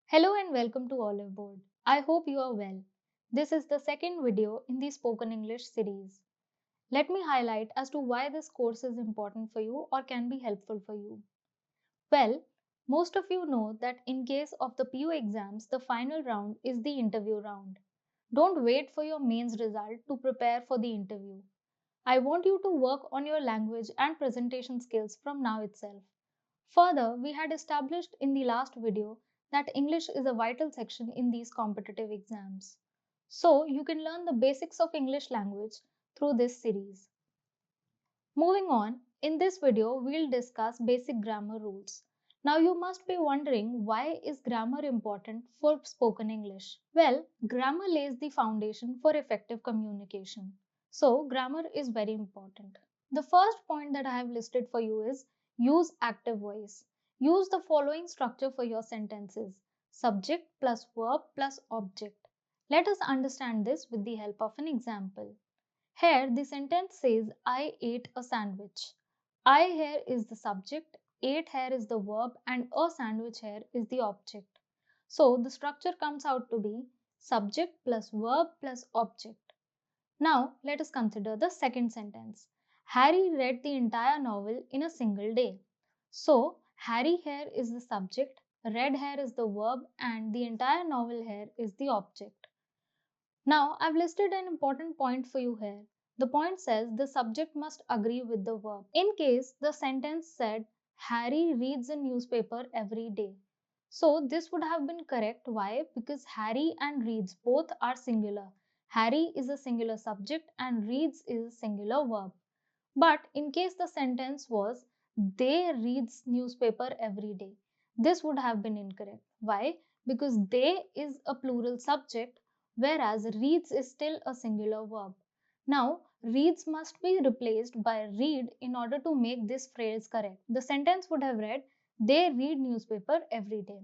Hello and welcome to Oliveboard. I hope you are well. This is the second video in the Spoken English series. Let me highlight as to why this course is important for you or can be helpful for you. Well, most of you know that in case of the PU exams, the final round is the interview round. Don't wait for your mains result to prepare for the interview. I want you to work on your language and presentation skills from now itself. Further, we had established in the last video that English is a vital section in these competitive exams. So, you can learn the basics of English language through this series. Moving on, in this video, we'll discuss basic grammar rules. Now, you must be wondering, why is grammar important for spoken English? Well, grammar lays the foundation for effective communication. So, grammar is very important. The first point that I have listed for you is use active voice. Use the following structure for your sentences: subject plus verb plus object. Let us understand this with the help of an example. Here, the sentence says, I ate a sandwich. I here is the subject, ate here is the verb, and a sandwich here is the object. So, the structure comes out to be subject plus verb plus object. Now, let us consider the second sentence. Harry read the entire novel in a single day. So, Harry here is the subject, read here is the verb, and the entire novel here is the object. Now, I've listed an important point for you here. The point says the subject must agree with the verb. In case the sentence said, Harry reads a newspaper every day. So, this would have been correct. Why? Because Harry and reads both are singular. Harry is a singular subject and reads is a singular verb. But in case the sentence was, they reads newspaper every day, this would have been incorrect. Why? Because they is a plural subject, whereas reads is still a singular verb. Now, reads must be replaced by read in order to make this phrase correct. The sentence would have read, they read newspaper every day.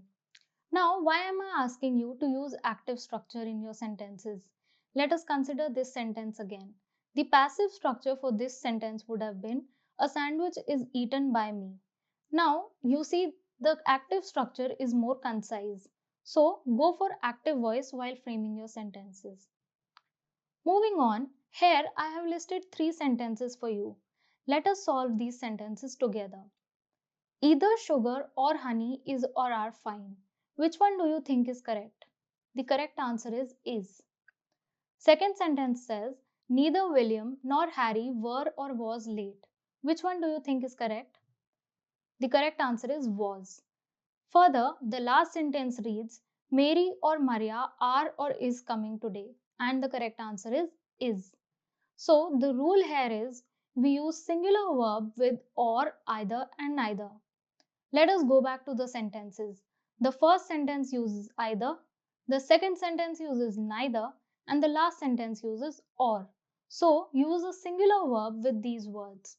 Now, why am I asking you to use active structure in your sentences? Let us consider this sentence again. The passive structure for this sentence would have been, a sandwich is eaten by me. Now, you see the active structure is more concise. So, go for active voice while framing your sentences. Moving on, here I have listed 3 sentences for you. Let us solve these sentences together. Either sugar or honey is or are fine. Which one do you think is correct? The correct answer is is. Second sentence says, neither William nor Harry were or was late. Which one do you think is correct? The correct answer is was. Further, the last sentence reads, Mary or Maria are or is coming today. And the correct answer is is. So the rule here is we use singular verb with or, either and neither. Let us go back to the sentences. The first sentence uses either, the second sentence uses neither, and the last sentence uses or. So, use a singular verb with these words.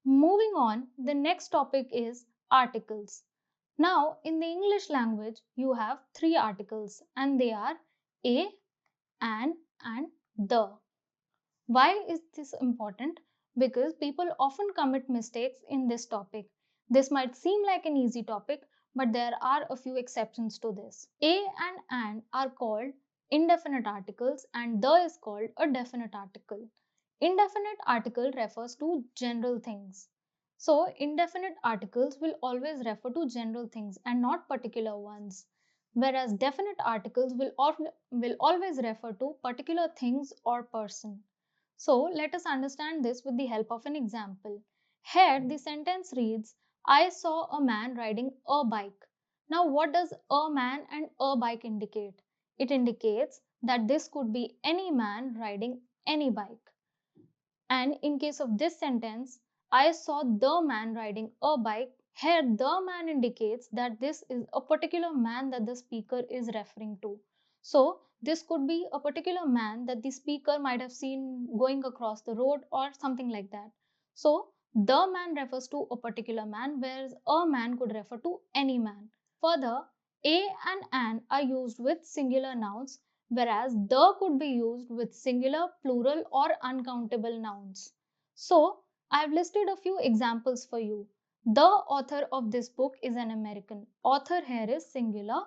Moving on, the next topic is articles. Now, in the English language, you have 3 articles and they are a, and the. Why is this important? Because people often commit mistakes in this topic. This might seem like an easy topic, but there are a few exceptions to this. A and are called indefinite articles and the is called a definite article. Indefinite article refers to general things. So, indefinite articles will always refer to general things and not particular ones, whereas definite articles will always refer to particular things or person. So let us understand this with the help of an example. Here the sentence reads, I saw a man riding a bike. Now what does a man and a bike indicate? It indicates that this could be any man riding any bike. And in case of this sentence, I saw the man riding a bike. Here the man indicates that this is a particular man that the speaker is referring to. So this could be a particular man that the speaker might have seen going across the road or something like that. So the man refers to a particular man, whereas a man could refer to any man. Further, a and an are used with singular nouns, whereas the could be used with singular, plural, or uncountable nouns. So, I have listed a few examples for you. The author of this book is an American. Author here is singular.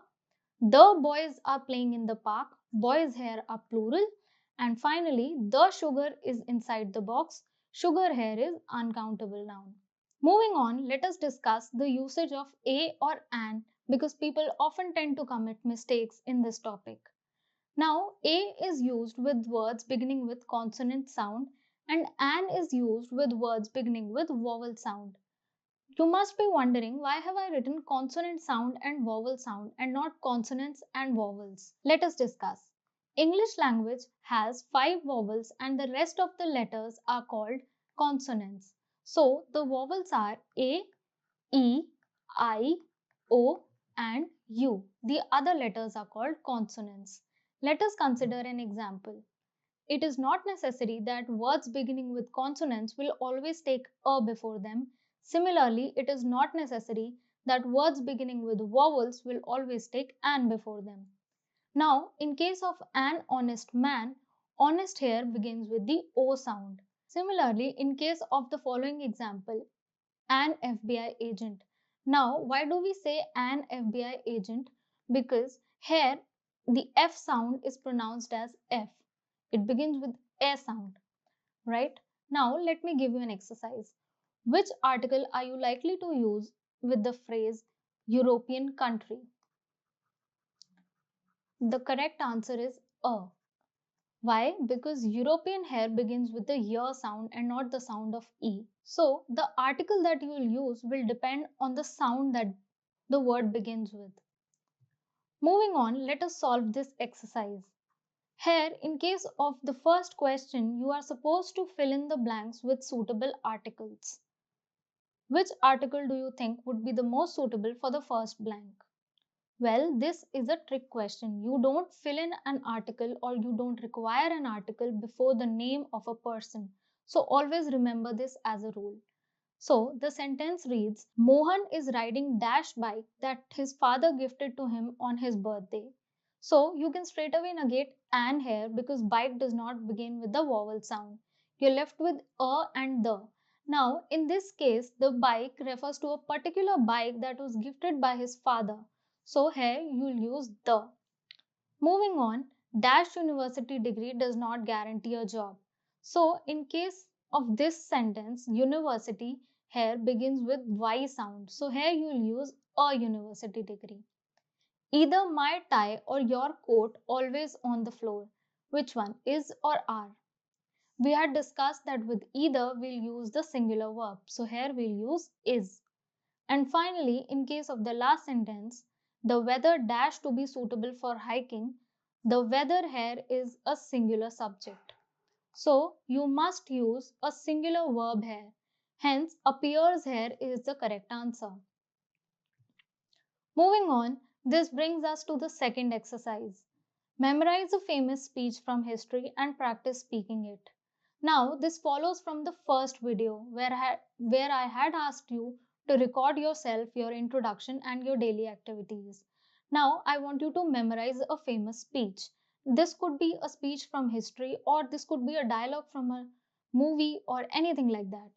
The boys are playing in the park. Boys here are plural. And finally, the sugar is inside the box. Sugar here is uncountable noun. Moving on, let us discuss the usage of a or an because people often tend to commit mistakes in this topic. Now, a is used with words beginning with consonant sound and an is used with words beginning with vowel sound. You must be wondering, why have I written consonant sound and vowel sound and not consonants and vowels? Let us discuss. English language has 5 vowels and the rest of the letters are called consonants. So the vowels are A, E, I, O and U. The other letters are called consonants. Let us consider an example. It is not necessary that words beginning with consonants will always take a before them. Similarly, it is not necessary that words beginning with vowels will always take an before them. Now, in case of an honest man, honest here begins with the O sound. Similarly, in case of the following example, an FBI agent. Now, why do we say an FBI agent? Because here the F sound is pronounced as F. It begins with a sound, right? Now, let me give you an exercise. Which article are you likely to use with the phrase European country? The correct answer is a. Why? Because European here begins with the y sound and not the sound of E. So, the article that you will use will depend on the sound that the word begins with. Moving on, let us solve this exercise. Here, in case of the first question, you are supposed to fill in the blanks with suitable articles. Which article do you think would be the most suitable for the first blank? Well, this is a trick question. You don't fill in an article or you don't require an article before the name of a person. So always remember this as a rule. So the sentence reads, Mohan is riding dash bike that his father gifted to him on his birthday. So you can straight away negate an here because bike does not begin with the vowel sound. You're left with a and the. Now in this case, the bike refers to a particular bike that was gifted by his father. So here you'll use the. Moving on, dash university degree does not guarantee a job. So in case of this sentence, university here begins with Y sound. So here you will use a university degree. Either my tie or your coat always on the floor. Which one, is or are? We had discussed that with either we'll use the singular verb. So here we'll use is. And finally, in case of the last sentence, the weather dash to be suitable for hiking, the weather here is a singular subject. So you must use a singular verb here. Hence, appears here is the correct answer. Moving on, this brings us to the second exercise. Memorize a famous speech from history and practice speaking it. Now, this follows from the first video where I had asked you to record yourself, your introduction, and your daily activities. Now, I want you to memorize a famous speech. This could be a speech from history, or this could be a dialogue from a movie, or anything like that.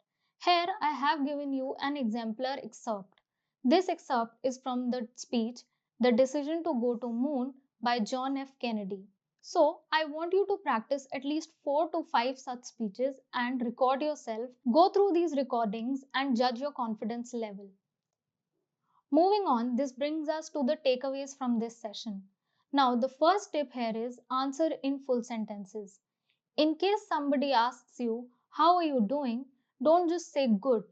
Here, I have given you an exemplar excerpt. This excerpt is from the speech, The Decision to Go to Moon by John F. Kennedy. So, I want you to practice at least 4 to 5 such speeches and record yourself. Go through these recordings and judge your confidence level. Moving on, this brings us to the takeaways from this session. Now, the first tip here is answer in full sentences. In case somebody asks you, how are you doing? Don't just say good.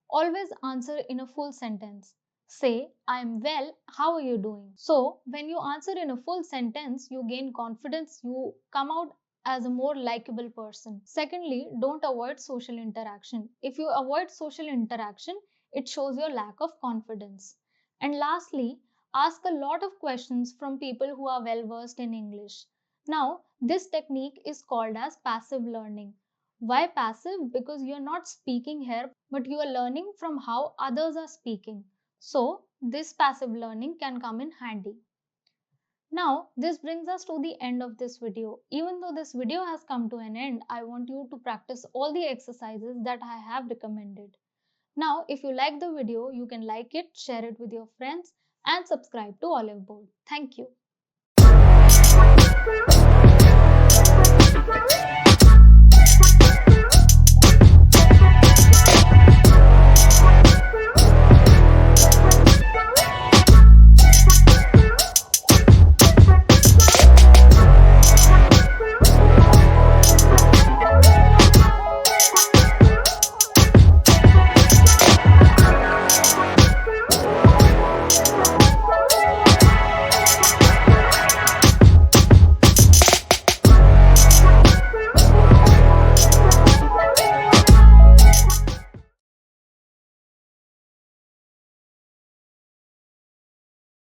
Always answer in a full sentence. Say, I am well, how are you doing? So, when you answer in a full sentence, you gain confidence, you come out as a more likable person. Secondly, don't avoid social interaction. If you avoid social interaction, it shows your lack of confidence. And lastly, ask a lot of questions from people who are well versed in English. Now, this technique is called as passive learning. Why passive? Because you are not speaking here, but you are learning from how others are speaking. So, this passive learning can come in handy. Now, this brings us to the end of this video. Even though this video has come to an end, I want you to practice all the exercises that I have recommended. Now, if you like the video, you can like it, share it with your friends, and subscribe to Oliveboard. Thank you.